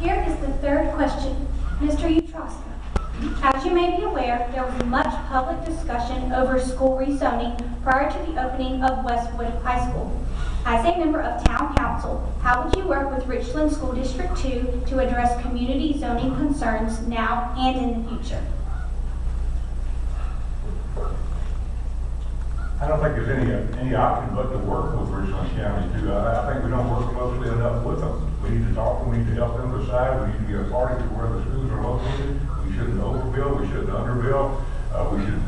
Here is the third question. Mr. Utroska, as you may be aware, there was much public discussion over school rezoning prior to the opening of Westwood High School. As a member of Town Council, how would you work with Richland School District 2 to address community zoning concerns now and in the future? I don't think there's any option but to work with Richland County too. I think we don't work closely enough with them. We need to talk to them, we need to help them decide, we need to get a party to where the schools are located. We shouldn't overbuild, we shouldn't underbuild. We should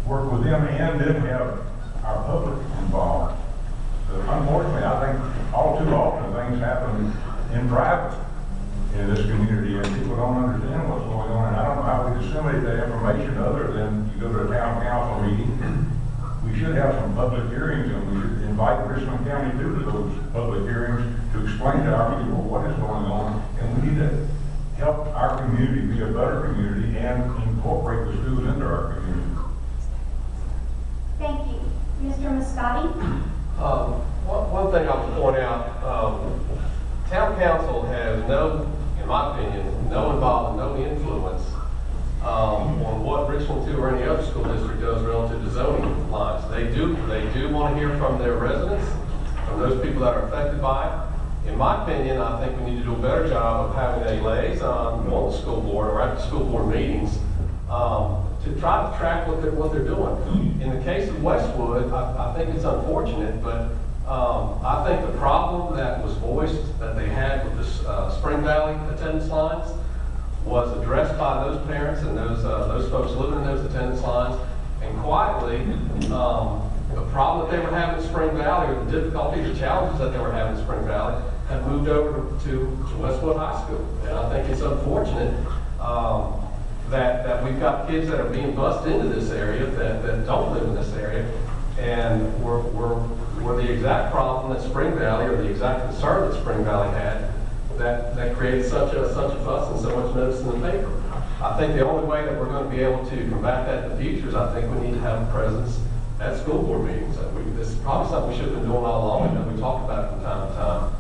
work with them and then have our public involved. Unfortunately, I think all too often things happen in private in this community and people don't understand what's going on. And I don't know how we disseminate that information other than you go to a town council meeting. We should have some public hearings and we should invite Richland County to those public hearings to explain to our people what is going on. And we need to help our community be a better community and incorporate the schools into our community. Thank you. Mr. Muscati? One thing I'll point out, Town Council has no, in my opinion, no involvement, no influence on what Richland 2 or any other school district does relative to zoning lines. They do want to hear from their residents, from those people that are affected by it. In my opinion, I think we need to do a better job of having a liaison on the school board or at the school board meetings to try to track what they're doing. In the case of Westwood, I think it's unfortunate, but I think the problem that was voiced that they had with the Spring Valley attendance lines was addressed by those parents and those folks living in those attendance lines. And quietly, the problem that they were having in Spring Valley, or the difficulties, the challenges that they were having in Spring Valley, have moved over to Westwood High School. And I think it's unfortunate that we've got kids that are being bused into this area that don't live in this area, and we're the exact problem that Spring Valley, or the exact concern that Spring Valley had, that created such a fuss and so much notice in the paper. I think the only way that we're going to be able to combat that in the future is I think we need to have a presence at school board meetings. This is probably something we should have been doing all along, and we talk about it from time to time.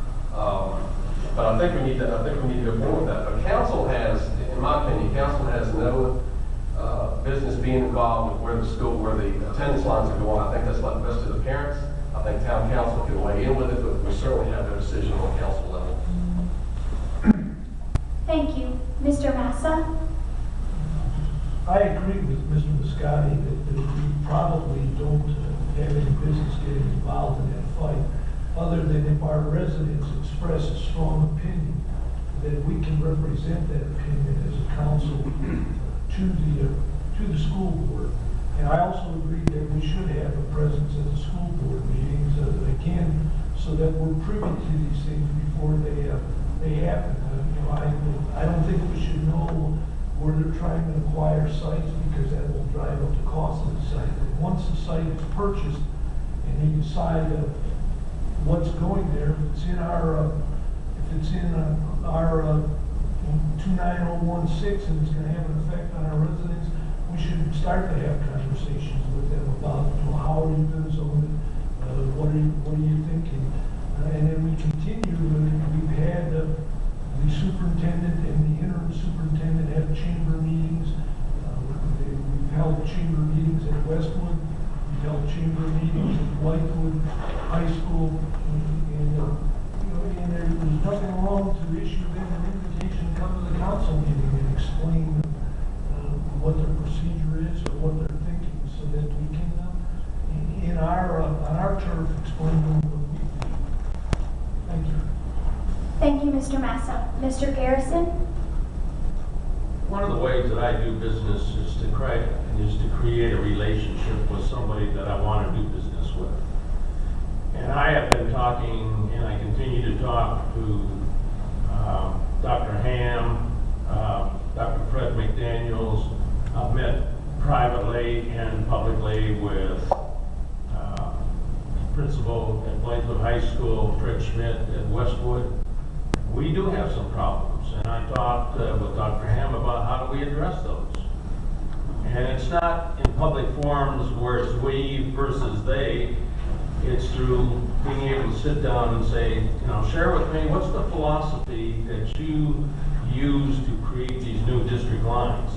But I think we need to go forward with that. But council has, in my opinion, council has no business being involved with where the attendance lines are going. I think that's left best to the parents. I think town council can weigh in with it, but we certainly have no decision on council level. Thank you. Mr. Massa? I agree with Mr. Muscati that we probably don't have any business getting involved in that fight, other than if our residents express a strong opinion, that we can represent that opinion as a council to the school board. And I also agree that we should have a presence at the school board meetings, again, so that we're privy to these things before they happen. I don't think we should know where they're trying to acquire sites, because that will drive up the cost of the site. And once the site is purchased and they decide what's going there, if it's in our 29016 and it's going to have an effect on our residents, we should start to have conversations with them about how are you going to zone it, what are you thinking, and then we continue. We've had the superintendent and the interim superintendent have chamber meetings. We've held chamber meetings at Westwood. We've held chamber meetings at Whitewood High School. And there's nothing wrong to issue them an invitation to come to the council meeting and explain what their procedure is or what they're thinking, so that we can, on our turf, explain to them what we think. Thank you. Thank you, Mr. Massa. Mr. Garrison? One of the ways that I do business is to create a relationship with somebody that I want to do business with. And I have been talking, and I continue to talk to Dr. Ham, Dr. Fred McDaniels. I've met privately and publicly with principal at Blythewood High School, Fred Schmidt at Westwood. We do have some problems, and I talked with Dr. Ham about how do we address those. And it's not in public forums where it's we versus they. It's through being able to sit down and say, you know, share with me, what's the philosophy that you use to create these new district lines?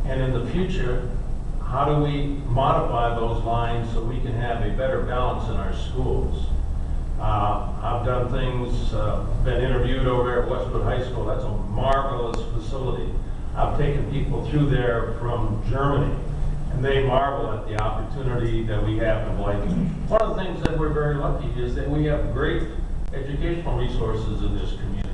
And in the future, how do we modify those lines so we can have a better balance in our schools? I've done things, been interviewed over at Westwood High School. That's a marvelous facility. I've taken people through there from Germany, and they marvel at the opportunity that we have in Blythe. One of the things that we're very lucky is that we have great educational resources in this community.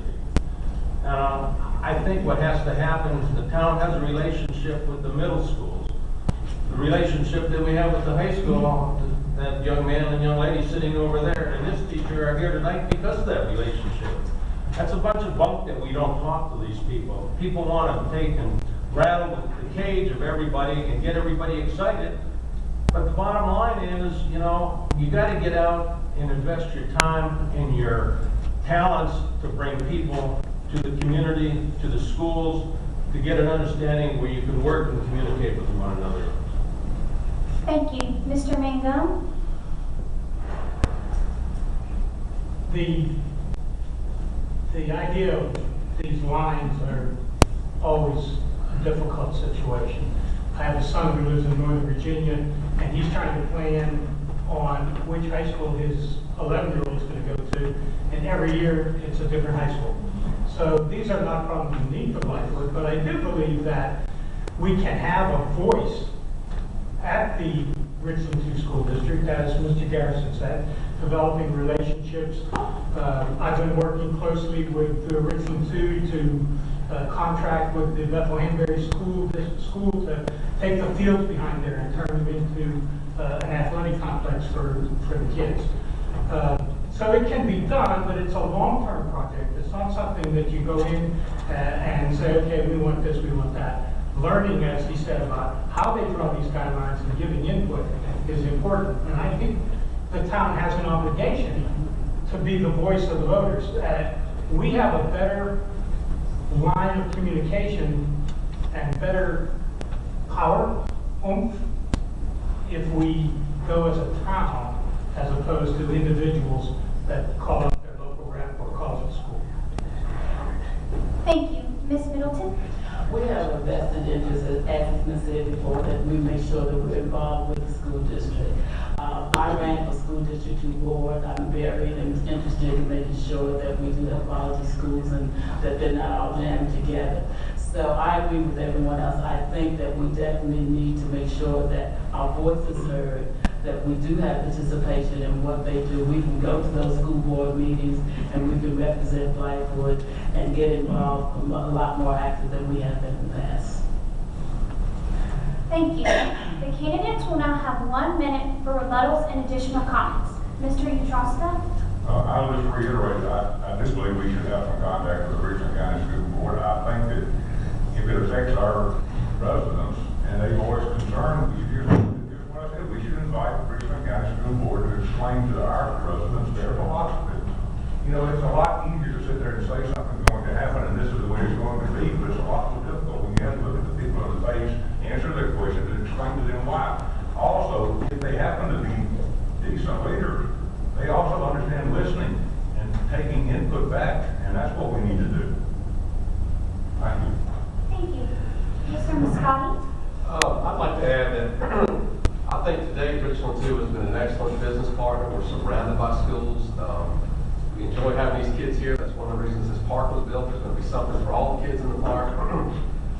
I think what has to happen is the town has a relationship with the middle schools. The relationship that we have with the high school, that young man and young lady sitting over there and this teacher are here tonight because of that relationship. That's a bunch of bunk that we don't talk to these people. People want to take and rattle the cage of everybody and get everybody excited. But the bottom line is, you know, you got to get out and invest your time and your talents to bring people to the community, to the schools, to get an understanding where you can work and communicate with one another. Thank you. Mr. Mangum? The idea of these lines are always a difficult situation. I have a son who lives in Northern Virginia, and he's trying to plan on which high school his 11-year-old is going to go to, and every year it's a different high school. So these are not problems unique to Blythewood, but I do believe that we can have a voice at the Richland 2 School District, as Mr. Garrison said, developing relationships. I've been working closely with Richland 2 to contract with the Bethlehem-Berry School to take the fields behind there and turn them into an athletic complex for the kids. So it can be done, but it's a long-term project. It's not something that you go in and say, okay, we want this, we want that. Learning, as he said, about how they draw these guidelines and giving input is important. And I think the town has an obligation to be the voice of the voters. We have a better line of communication and better power, oomph, if we go as a town as opposed to individuals that call up their local rep or call it school. Thank you. Ms. Middleton? We have a vested interest, as has been said before, that we make sure that we're involved with the school district. I ran for school district 2 board. I'm very interested in making sure that we do have quality schools and that they're not all jammed together. So I agree with everyone else. I think that we definitely need to make sure that our voice is heard, that we do have participation in what they do. We can go to those school board meetings and we can represent Blythewood and get involved a lot more active than we have been in the past. Thank you. The candidates will now have 1 minute for rebuttals and additional comments. Mr. Utroska? I'll just reiterate, I do believe we should have some contact with the Richland County School Board. I think that if it affects our residents and they voice concern, we should invite the Richland County School Board to explain to our residents their philosophy. You know, it's a lot easier to sit there and say something's going to happen and this is the way it's going to be, but it's a lot more difficult when you have to look at the people in the face, answer their questions, and explain to them why. Also, if they happen to be decent leaders, they also understand listening and taking input back, and that's what we need to do. Thank you. Thank you. Mr. Muscati? I'd like to add that I think today Richland 2 has been an excellent business partner. We're surrounded by schools. We enjoy having these kids here. That's one of the reasons this park was built. There's going to be something for all the kids in the park.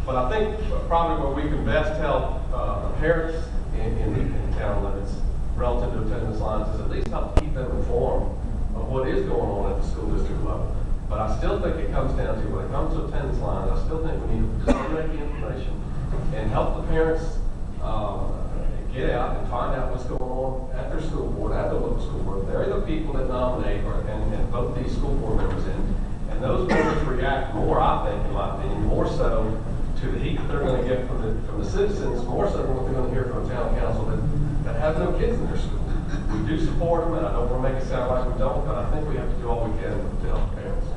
But I think probably where we can best help the parents in town limits relative to attendance lines is at least help keep them informed of what is going on at the school district level. But I still think it comes down to, when it comes to attendance lines, I still think we need to disseminate the information and help the parents get out and find out what's going on at their school board, at the local school board. They're the people that nominate and vote these school board members in. And those members react more, I think, in my opinion, more so to the heat that they're going to get from the citizens, more so than what they're going to hear from a town council that have no kids in their school. We do support them, and I don't want to make it sound like we don't, but I think we have to do all we can to help parents.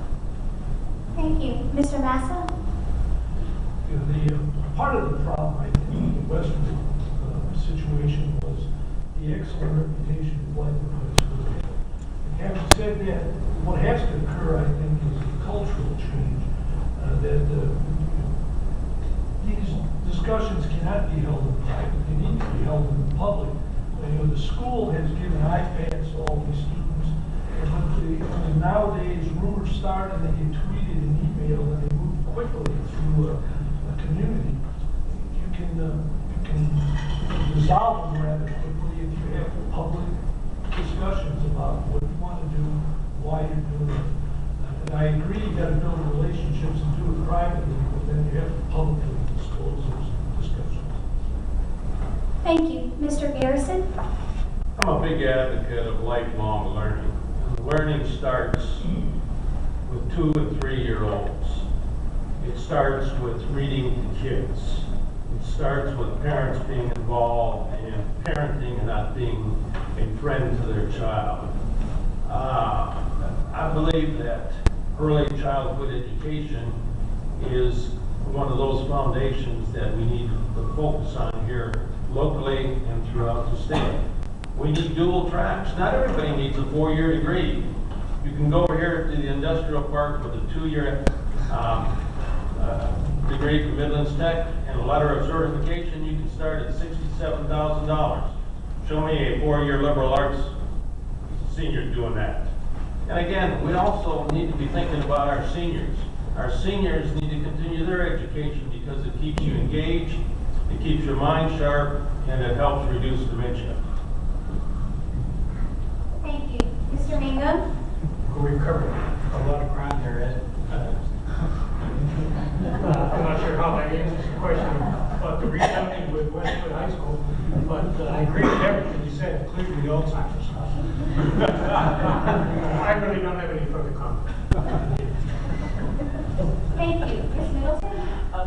Thank you. Mr. Massa? The part of the problem, I think, in the Westwood situation was the excellent reputation of Blythewood High School. Having said that, what has to occur, I think, is a cultural change, that these discussions cannot be held in private, they need to be held in public. The school has given iPads to all these students, and nowadays rumors start and they get tweeted and emailed and they move quickly through a community. You can resolve them rather quickly if you have public discussions about what you want to do, why you're doing it. And I agree, you got to build relationships and do it privately, but then you have to publicly disclose those discussions. Thank you. Mr. Garrison? I'm a big advocate of lifelong learning. And learning starts with 2- and 3-year-olds. It starts with reading to kids. It starts with parents being involved in parenting and not being a friend to their child. I believe that early childhood education is one of those foundations that we need to focus on here locally and throughout the state. We need dual tracks. Not everybody needs a 4-year degree. You can go over here to the industrial park with a 2-year degree from Midlands Tech and a letter of certification. You can start at $67,000. Show me a 4-year liberal arts senior doing that. And again, we also need to be thinking about our seniors. Our seniors need to continue their education because it keeps you engaged, it keeps your mind sharp, and it helps reduce dementia. Thank you. Mr. Mangum? We've covered a lot of ground there, Ed. I'm not sure how that answers the question about the rezoning with Westwood High School, but I agree with everything you said, including the Alzheimer's stuff. I really don't have any further comment. Thank you. Ms. Middleton?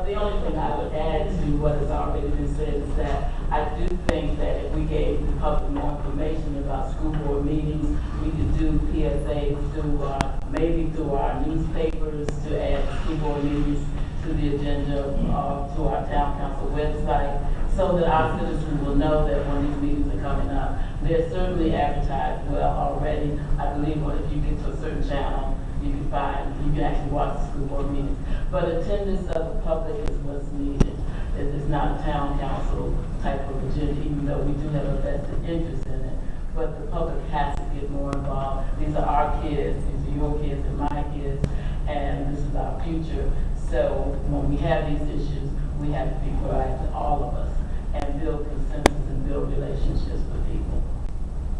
The only thing I would add to what has already been said is that I do think that if we gave the public more information about school board meetings, we could do PSAs maybe through our newspapers to add school board meetings to the agenda, to our town council website, so that our citizens will know that when these meetings are coming up. They're certainly advertised well already. I believe if you get to a certain channel, you can actually watch the school board meetings. But attendance of the public is what's needed. It's not a town council type of agenda, even though we do have a vested interest in it. But the public has to get more involved. These are our kids, these are your kids and my kids, and this is our future. So when we have these issues, we have to be proactive, all of us, and build consensus and build relationships with people.